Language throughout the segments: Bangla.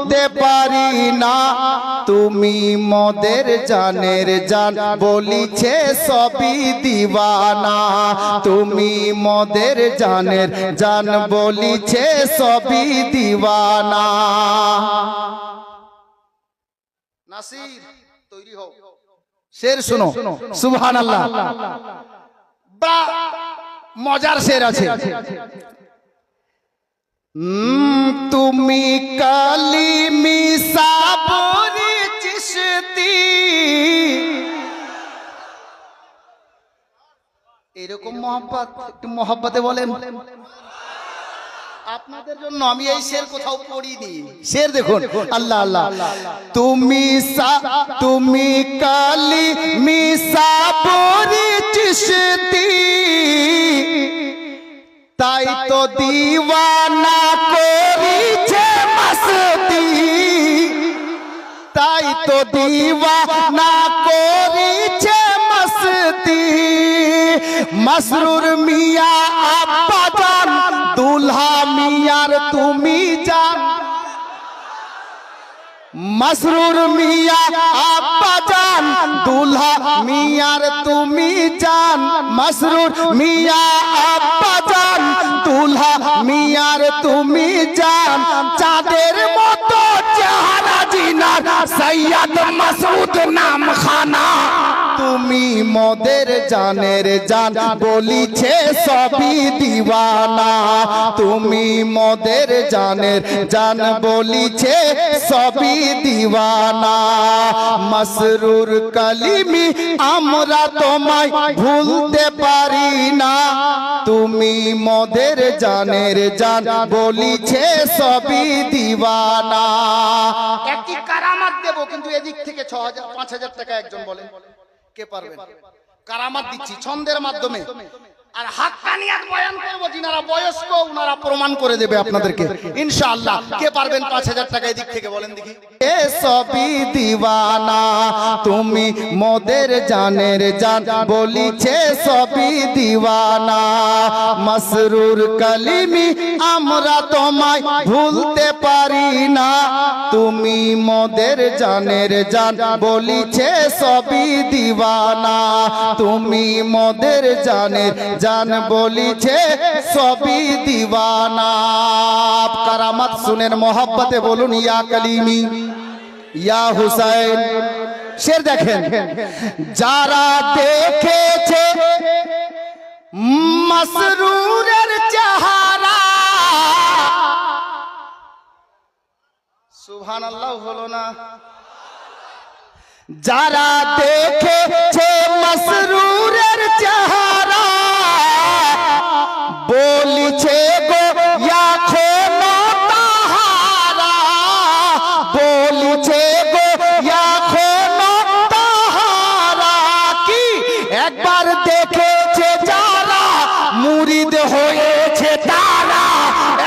ভুলতে পারি না। তুমি মদের জানের জান বলিছে সবই দিওয়ানা। তুমি মদের জানের জান বলিছে সবই দিওয়ানা। নাসির তৈরি হও, শের শুনো। সুবহানাল্লাহ। বা মজার শের আছে। তুমি কালিমি সাবরি চিশতি, এরকম মহব্বত, একটু মহব্বতে বলেন। আপনাদের জন্য আমি এই শের কোথাও পড়িনি। শের দেখুন, আল্লাহ আল্লাহ। তুমি কালিমি সাবরি চিশতি, তাই তো দিওয়ানা করিছে মস্তি। তাই তো দিওয়ানা করিছে মস্তি। মসরুর মিয়া আব্বা জান, দুলহা মিয়ার তুমি জান। মসরুর মিয়া আব্বা জান, দুলহা মিয়ার তুমি জান। মসরুর মিয়া আব্বা জান, দুলহা মিয়ার তুমি জান। চাঁদের মতো চেহারা জিনার, সৈয়দ মাসুদ নাম খানা। তুমি মদের জানের জান বলিছে সবই দিওয়ানা। তুমি মদের জানের জান বলিছে সবই দিওয়ানা। মসরুর কালিমি আমরা তোমায় ভুলতে পারি না। তুমি মদের জানের জান বলিছে সবই দিওয়ানা। একটি কারামাত দেব, কিন্তু এদিক থেকে ৬০০০ ৫০০০ টাকা একজন বলেন কে পারবেন? কারামাত দিচ্ছি ছন্দের মাধ্যমে, আর হাক্কানিয়াত বয়ান করব। যিনারা বয়স্ক উনারা প্রমাণ করে দেবে আপনাদেরকে ইনশাআল্লাহ। কে পারবেন ৫০০০ টাকা এদিক থেকে বলেন দেখি। এ সবই দিওয়ানা, তুমি মদের জানের জান বলিছে সবই দিওয়ানা। মসরুর কালিমি আমরা তোমায় ভুলতে পারি না। তুমি মদের জানের জান বলিছে সবই দিওয়ানা। তুমি মদের জানের জান বলিছে সবই দিওয়ানা। কারামাত শুনেন, মোহব্বতে বলুন ইয়া কালিমি ইয়া হুসাইন। শের দেখেন, যারা দেখেছে মসরুরের চেহারা, সুবহানাল্লাহ হলো না? যারা দেখেছে মসরুরের চেহারা, বলিছে গো এখনো তাহারা। বলিছে গো এখনো তাহারা। কি একবার দেখেছে যারা, মুরিদ হয়েছে তারা।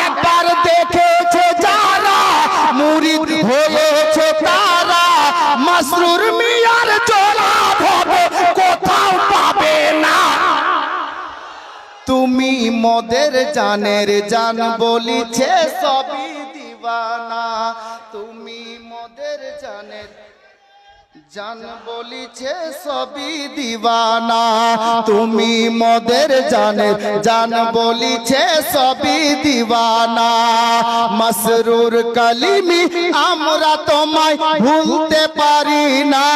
একবার দেখেছে যারা, মুরিদ হয়েছে তারা। মসরুর মিয়ার জোড়া হবে কোথাও পাবে না। তুমি মদের জানের জান বলিছে সবই দিওয়ানা। তুমি মদের জানের জান বলিছে সবই দিওয়ানা। তুমি মদের জানের জান বলিছে সবই দিওয়ানা। মসরুর কালিমি আমরা তোমায় ভুলতে পারি না।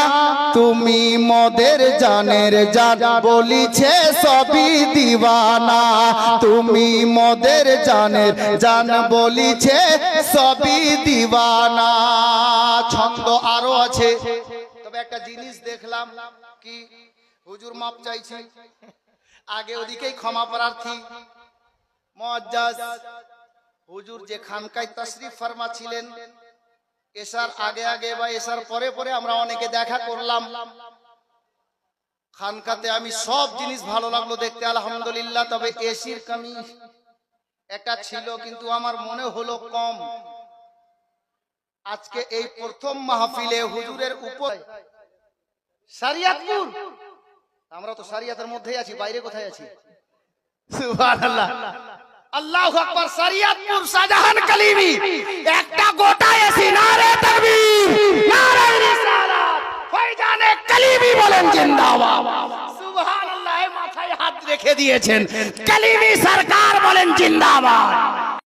তুমি মদের জানের জান বলিছে সবই দিওয়ানা। তুমি মদের জানের জান বলিছে সবই দিওয়ানা। ছন্দ আরো আছে, তবে একটা জিনিস দেখলাম কি, হুজুর মাপ চাইছি, আগে ওদিকেই ক্ষমা প্রার্থী। মুআজ্জাজ হুজুর যে খানকায় তাশরিফ ফরমা ছিলেন, এশার আগে আগে বা এশার পরে পরে আমরা অনেকে দেখা করলাম খানকাতে। আমি সব জিনিস ভালো লাগলো দেখতে আলহামদুলিল্লাহ। তবে এসির কমি একটা ছিল, কিন্তু আমার মনে হলো কম। আজকে এই প্রথম মাহফিলে হুজুরের উপর শরিয়তপুর, আমরা তো শরিয়তের মধ্যেই আছি, বাইরে কোথায় আছি? সুবহানাল্লাহ, আল্লাহু আকবার। শরিয়তপুর শাহজাহান কালিমি একটা গোটা এসি, নারে সুবহানাল্লাহ, মাথায় হাত রেখে দিয়েছেন। কলিমি সরকার বলেন জিন্দাবাদ।